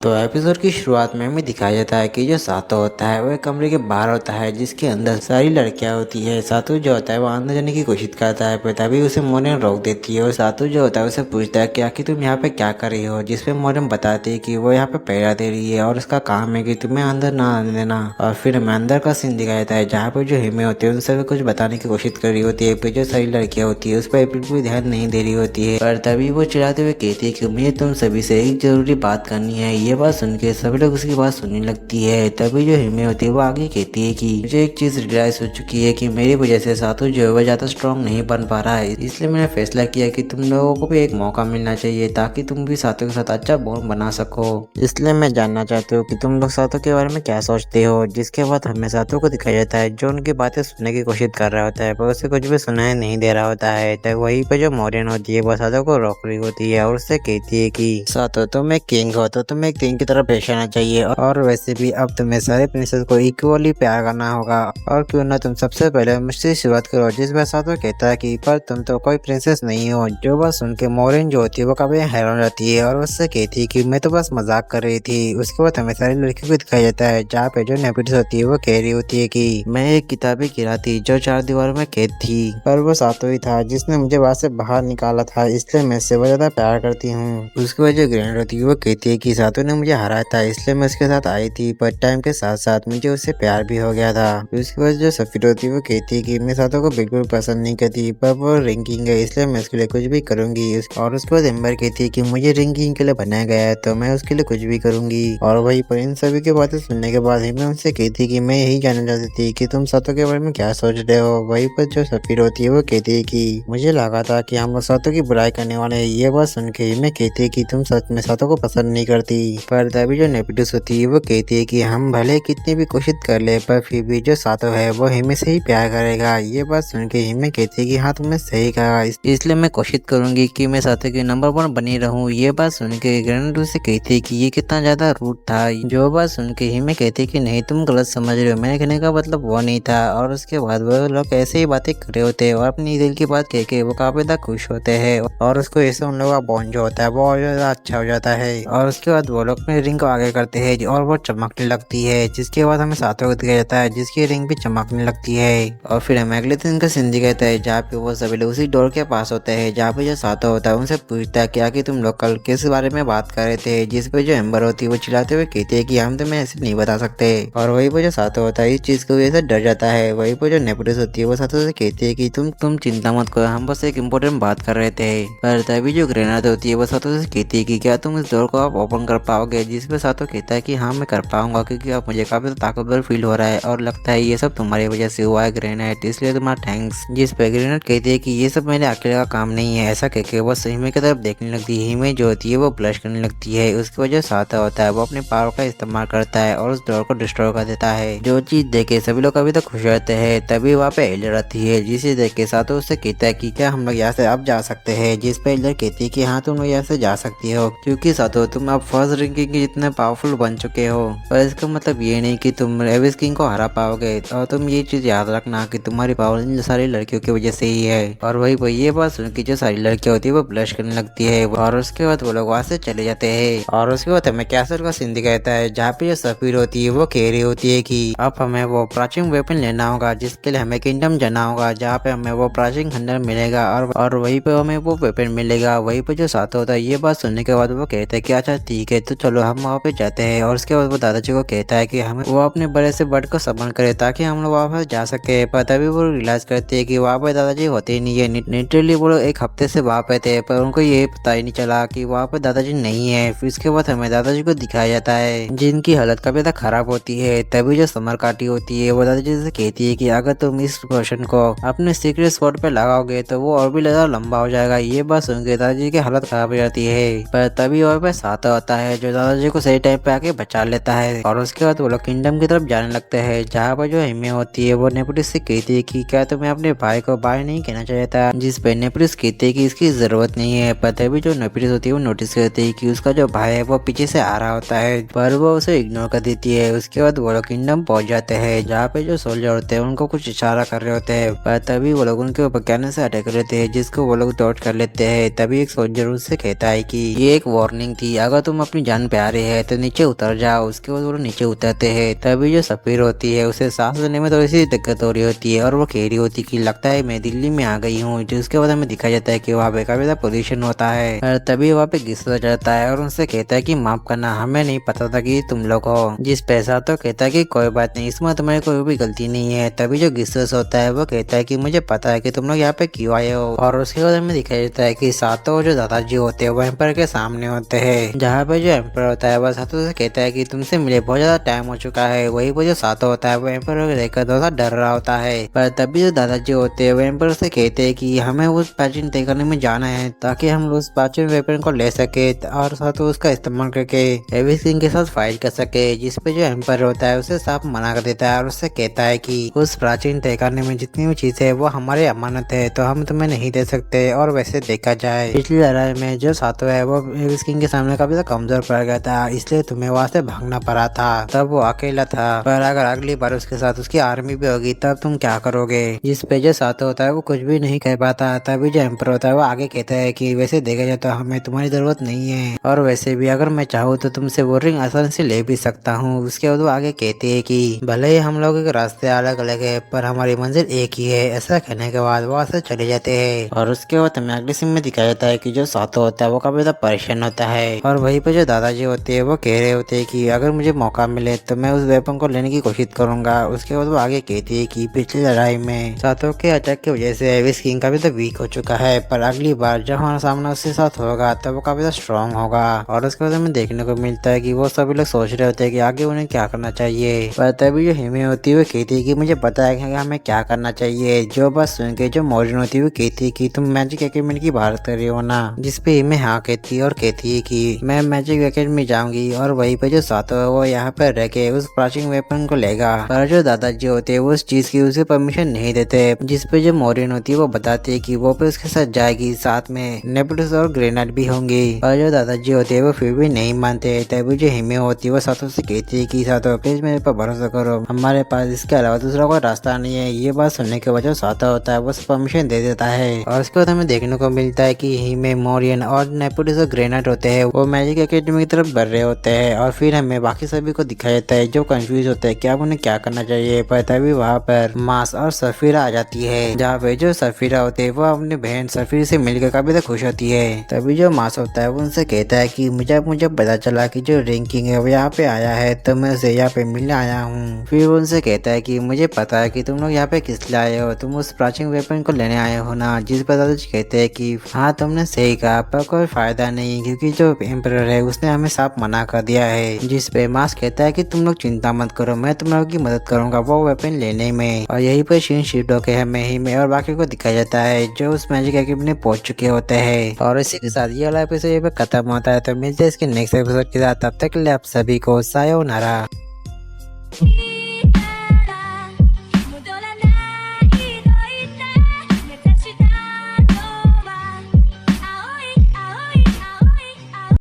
तो एपिसोड की शुरुआत में हमें दिखाया जाता है कि जो सातो होता है वो एक कमरे के बाहर होता है जिसके अंदर सारी लड़कियां होती है। सातो जो होता है वो अंदर जाने की कोशिश करता है पर तभी उसे मोरियन रोक देती है और सातो जो होता है उसे पूछता है कि आखिर तुम यहाँ पे क्या कर रही हो, जिसपे मोरियन बताती है कि वो यहाँ पे पहरा दे रही है और उसका काम है कि तुम्हें अंदर ना आने देना। और फिर हमें अंदर का सीन दिखाया जाता है जहाँ पे जो हिमे होती है उनसे कुछ बताने की कोशिश कर रही होती है पर जो सारी लड़कियां होती है उस पर बिल्कुल ध्यान नहीं दे रही होती है। पर तभी वो चिढ़ाते हुए कहती है कि मुझे तुम सभी से एक जरूरी बात करनी है। ये बात सुन के सभी लोग उसकी बात सुनने लगती है। तभी जो हिमे होती है वो आगे कहती है कि मुझे एक चीज रियलाइज हो चुकी है कि मेरी वजह से सातू जो है वो ज्यादा स्ट्रॉन्ग नहीं बन पा रहा है, इसलिए मैंने फैसला किया कि तुम लोगों को भी एक मौका मिलना चाहिए ताकि तुम भी सातू के साथ अच्छा बॉन्ड बना सको। इसलिए मैं जानना चाहती हूँ कि तुम लोग सातू के बारे में क्या सोचते हो। जिसके बाद हमें सातू को दिखाया जाता है जो उनकी बातें सुनने की कोशिश कर रहा होता है पर उसे कुछ भी सुनाई नहीं दे रहा होता है। तब वहीं पे जो मोरियन होती है वो सातू को रोक रही होती है और उससे कहती है कि सातू तुम एक किंग हो तो तुम्हें एक किंग की तरह पेश आना चाहिए और वैसे भी अब तुम्हें सारे प्रिंसेस को इक्वली प्यार करना होगा और क्यों ना तुम सबसे पहले मुझसे शुरुआत करो। जिस बात सातू कहता है कि पर तुम तो कोई प्रिंसेस नहीं हो। जो बात सुन के मोरियन जो होती है वो काफी हैरान रहती है और उससे कहती है कि मैं तो बस मजाक कर रही थी। उसके बाद हमें सारी लड़कियों को दिखाया जाता है जहाँ पे जो नेपिटस होती है वो कह रही होती है कि मैं एक किताबी गिरा थी जो 4 दीवारों में कैद थी, पर वो सातू ही था जिसने मुझे वहां से बाहर निकाला था, इसलिए मैं इससे ज्यादा प्यार करती हूँ। उसके बाद जो ग्रैंड होती है वो कहती है कि सातू ने मुझे हराया था इसलिए मैं उसके साथ आई थी, पर टाइम के साथ साथ मुझे उससे प्यार भी हो गया था। उसके बाद जो सफीर होती है वो कहती है कि मैं सातू को बिल्कुल पसंद नहीं करती पर वो रिंकिंग है इसलिए मैं उसके लिए कुछ भी करूंगी। और उसके बाद एम्बर कहती है कि मुझे रिंकिंग के लिए बनाया गया है तो मैं उसके लिए कुछ भी करूंगी। और वही पर इन सभी की बातें सुनने के बाद मैं उनसे कहती कि मैं यही जानना चाहती थी कि तुम सातू के बारे में क्या सोच रहे हो। वही पर जो सफीर होती है वो कहती है कि मुझे लगा था कि हम लोग सातू की बुराई करने वाले हैं। ये बात सुन के मैं कहती है कि तुम सच में सातू को पसंद नहीं करती। पर तभी जो नेपिटस होती है वो कहती है कि हम भले कितनी भी कोशिश कर ले पर फिर भी जो सातो है वो हिमे से ही प्यार करेगा। ये बात सुन के हिमे कहती है कि हाँ तुमने सही कहा, इसलिए मैं कोशिश करूंगी कि मैं सातो के नंबर 1 बनी रहूं। ये बात सुन के ग्रैंड से कहती है कि ये कितना ज्यादा रूड था। जो बात सुन के हिमे कहती है कि नहीं तुम गलत समझ रहे हो, मैंने कहने का मतलब वो नहीं था। और उसके बाद वो लोग ऐसे ही बातें कर रहे होते हैं और अपनी दिल की बात कह के वो काफी ज्यादा खुश होते हैं और उसको ऐसे उन लोगों का बॉन्ड जो होता है वो और ज्यादा अच्छा हो जाता है। और उसके बाद वो लोग अपनी रिंग को आगे करते हैं और वो चमकने लगती है। जिसके बाद हमें सातों को दिखाया जाता है जिसकी रिंग भी चमकने लगती है। और फिर हमें अगले दिन का सीन दिखाता है जहाँ पे वो सभी लोग उसी डोर के पास होते हैं जहाँ पे जो सातो होता है उनसे पूछता है कि आखिर तुम लोग कल किस बारे में बात कर रहे थे। जिस पे जो एम्बर होती है वो चिल्लाते हुए कहती है कि हम तुम्हें ऐसे नहीं बता सकते। और वही पे जो सातो होता है इस चीज की वजह से डर जाता है। वही पे जो नेपोटिस होती है वो सातो से कहती है कि तुम चिंता मत करो, हम बस एक इम्पोर्टेंट बात कर रहे थे। पर तभी जो ग्रेनाड होती है वो सातो से कहती है कि क्या तुम इस डोर को आप ओपन कर पाओगे। जिसपे सातो कहता है कि हाँ मैं कर पाऊंगा क्योंकि अब मुझे काफी ताकतवर फील हो रहा है और लगता है ये सब तुम्हारी वजह से हुआ है ग्रेनाइट, इसलिए तुम्हारा थैंक्स। जिस पे ग्रेनाइट कहती है कि ये सब मेरे अकेले का काम नहीं है। ऐसा कहकर वो हिमे की तरफ देखने लगती है। हिमे जो होती है वो ब्लश करने लगती है। उसकी वजह सातो होता है वो अपने पावर का इस्तेमाल करता है और उस डोर को डिस्ट्रॉय कर देता है। जो चीज देखे सभी लोग अभी तक खुश रहते हैं। तभी वहाँ पे एल्डर आती है जिसे देख के सातो उससे कहता है कि क्या हम लोग यहाँ से अब जा सकते हैं। जिस पे एल्डर कहती है कि हाँ तुम लोग यहाँ से जा सकती हो क्योंकि सातो तुम अब फर्स्ट रैंकिंग के जितने पावरफुल बन चुके हो। पर इसका मतलब ये नहीं कि तुम एविस किंग को हरा पाओगे और तुम ये चीज याद रखना कि तुम्हारी पावर इन सारी लड़कियों की वजह से ही है। और वही ये बात सुन के जो सारी लड़कियां होती है वो ब्लश करने लगती है और उसके बाद वो लोग वहाँ से चले जाते हैं। और उसके बाद हमें कैसल का सीन दिखाता है जहाँ पे जो सफीर होती है वो कह रही होती है कि अब हमें वो प्राचीन वेपन लेना होगा जिसके लिए हमें किंगडम जाना होगा जहाँ पे हमें वो प्राचीन खंडर मिलेगा और वहीं पे हमें वो वेपन मिलेगा। वहीं पे जो सातो होता है ये बात सुनने के बाद वो कहता है कि अच्छा ठीक है तो चलो हम वहाँ पे जाते हैं। और उसके बाद वो दादाजी को कहता है कि हमें वो अपने बड़े से बर्ड को समन करे ताकि हम लोग वहाँ जा सके। पर तभी वो रियलाइज करते हैं कि वहाँ पे दादाजी होते ही नहीं है। लिटरली वो लोग एक हफ्ते से वहाँ पे थे पर उनको ये पता ही नहीं चला कि वहाँ पे दादाजी नहीं है। फिर उसके बाद हमें दादाजी को दिखाया जाता है जिनकी हालत काफी ज्यादा खराब होती है। तभी जो समर काटी होती है वो दादाजी से कहती है कि अगर तुम इस पोशन को अपने सीक्रेट स्पॉट पे लगाओगे तो वो और भी ज्यादा लंबा हो जाएगा। ये बात सुन के दादाजी की हालत खराब हो जाती है। पर तभी वहाँ पे सातो आता है जो दादाजी को सही टाइम पे आके बचा लेता है। और उसके बाद वो लोग किंगडम की तरफ जाने लगते हैं जहाँ पर जो हिमे होती है वो नेपोटिस से कहती है कि क्या तुम्हें अपने भाई को बाय नहीं कहना चाहिए था। जिस पे नेपोटिस कहती है कि इसकी जरूरत नहीं है। पर तभी जो नेपोटिस होती है वो नोटिस करती है कि उसका जो भाई है वो पीछे से आ रहा होता है पर वो उसे इग्नोर कर देती है। उसके बाद वो लोग किंगडम पहुंच जाते हैं जहाँ पे जो सोल्जर होते हैं उनको कुछ इशारा कर रहे होते हैं। पर तभी वो लोग उनके ऊपर कैनन से अटैक लेते हैं जिसको वो लोग डॉट कर लेते हैं। तभी एक सोल्जर उससे कहता है कि ये एक वार्निंग थी, अगर तुम अपनी जान प्यारी है तो नीचे उतर जाओ। उसके बाद वो नीचे उतरते हैं। तभी जो सफीर होती है उसे सांस लेने में थोड़ी सी दिक्कत हो रही होती है और वो कह रही होती कि लगता है मैं दिल्ली में आ गई हूँ। जिसके बाद हमें दिखाया जाता है कि वहाँ पे काफी ज्यादा पोल्यूशन होता है और तभी वहाँ पे गुस्सा चढ़ता है और उनसे कहता है कि माफ करना, हमें नहीं पता था कि तुम लोग हो। जिस पैसा तो कहता है कि कोई बात नहीं, इसमें तुम्हारी कोई भी गलती नहीं है। तभी जो गुस्सा होता है वो कहता है कि मुझे पता है कि तुम लोग यहाँ पे क्यों आए हो। और उसके बाद हमें दिखाया जाता है कि सातों जो दादाजी होते हैं वो एम्पर के सामने होते हैं, जहाँ पे जो एम्पर होता है वह सातों से कहता है कि तुमसे मिले बहुत ज्यादा टाइम हो चुका है। वही पर जो सातों होता है वो एम्पर को देखकर थोड़ा सा डर रहा होता है। पर तभी जो दादाजी होते हैं वो एम्पर से कहते हैं कि हमें उस प्राचीन तय करने में जाना है ताकि हम उस प्राचीन वेपन को ले सके और साथ उसका इस्तेमाल करके एविस किंग के साथ फाइट कर सके। जिसपे जो एम्पर होता है उसे साफ मना कर देता है और उससे कहता है कि उस प्राचीन तय करने में जितनी भी चीजें है वो हमारी अमानत है तो हम तुम्हें नहीं दे सकते। और वैसे देखा जाए पिछली लड़ाई में जो सातों है वो एविस किंग के सामने काफी ज्यादा कमजोर पड़ गया था, इसलिए तुम्हें वहां से भागना पड़ा था। तब वो अकेला था, पर अगर अगली बार उसके साथ उसकी आर्मी भी होगी तब तुम क्या करोगे। जिस पे जो सातों होता है वो कुछ भी नहीं कह पाता। तभी जो एम्पर होता है वो आगे कहता है कि वैसे देखा जाए तो हमें तुम्हारी जरूरत नहीं है और वैसे भी अगर मैं चाहूँ तो तुमसे वो रिंग आसानी से ले भी सकता हूँ। उसके बाद वो आगे कहते हैं कि भले ही हम लोगों के रास्ते अलग अलग है पर हमारी मंजिल एक ही है। ऐसा कहने के बाद वो वहाँ से चले जाते हैं और उसके बाद हमें अगले सीन में दिखाया जाता है कि जो सातों होता है वो काफी ज्यादा परेशान होता है और वहीं पे जो दादाजी होते हैं वो कह रहे होते हैं कि अगर मुझे मौका मिले तो मैं उस वेपन को लेने की कोशिश करूंगा। उसके बाद वो आगे कहती है कि पिछली लड़ाई में सातों के अटैक की वजह से एविस किंग काफी ज्यादा वीक हो चुका है, पर अगली बार जब हमारा सामना उसके साथ होगा तब वो काफी ज्यादा स्ट्रॉन्ग होगा। और उसके बाद हमें देखने को मिलता है कि वो सभी लोग सोच रहे होते हैं कि आगे उन्हें क्या करना चाहिए। पर तभी जो हिमे होती है वो कहती है कि मुझे पता है कि हमें क्या करना चाहिए। जो बात सुन के जो मॉर्जन होती है वो कहती है कि तुम मैजिक एकेडमी की बात कर रही हो ना। जिसपे हिमे हाँ कहती है और कहती है कि मैं मैजिक एकेडमी जाऊंगी और वहीं पे जो सातों है वो यहाँ पर रह के उस प्राचीन वेपन को लेगा। पर जो दादाजी होते हैं वो उस चीज की उसे परमिशन नहीं देते। जिसपे जो मॉर्जन होती है वो बताती है कि वो पे उसके साथ जाएगी, साथ में नेबुलस और ग्रेनेड भी होंगी। और जो दादाजी होते हैं वो फिर भी नहीं मानते। तभी जो हिमे होती है वो सातों से कहती है कि सातों प्लीज मेरे पर भरोसा करो, हमारे पास इसके अलावा दूसरा कोई रास्ता नहीं है। ये बात सुनने के बाद जो सातों होता है वो परमिशन दे देता है। और उसके बाद हमें देखने को मिलता है कि हिमे, मॉर्जन और नेपोलिस और ग्रेनेड होते हैं वो मैजिक एकेडमी की तरफ बढ़ रहे होते हैं और फिर हमें बाकी सभी को दिखाया जाता है जो कंफ्यूज होते हैं कि अब उन्हें क्या करना चाहिए। पर तभी वहाँ पर मास और सफीरा आ जाती है, जहाँ पे जो सफीरा होते हैं वो अपनी बहन सफीर से मिलकर काफी ज्यादा खुश होती है। तभी जो मास होता है वो उनसे कहता है कि मुझे पता चला कि जो रैंकिंग है वो यहाँ पे आया है तो मैं उसे यहाँ पे मिलने आया हूँ। फिर वो उनसे कहता है कि मुझे पता है कि तुम लोग यहाँ पे किस लिए आए हो, तुम उस प्राचीन वेपन को लेने आए हो ना। जिस पर दादाजी कहते हैं कि हाँ तुमने सही कहा, पर कोई फायदा नहीं क्योंकि जो एम्परर है उसने हमें साफ मना कर दिया है। जिस पे मास कहता है कि तुम लोग चिंता मत करो, मैं तुम लोगों की मदद करूंगा वो वेपन लेने में। और यही पर शीन शीटो के हमें ही में और बाकी को दिखाया जाता है जो उस मैजिक एकेडमी पहुंच चुके होते हैं। और इसी के साथ ये वाला एपिसोड ये पे खत्म होता है। तो मिलते हैं इसके नेक्स्ट एपिसोड के साथ, तब तक के लिए आप सभी को सायोनारा।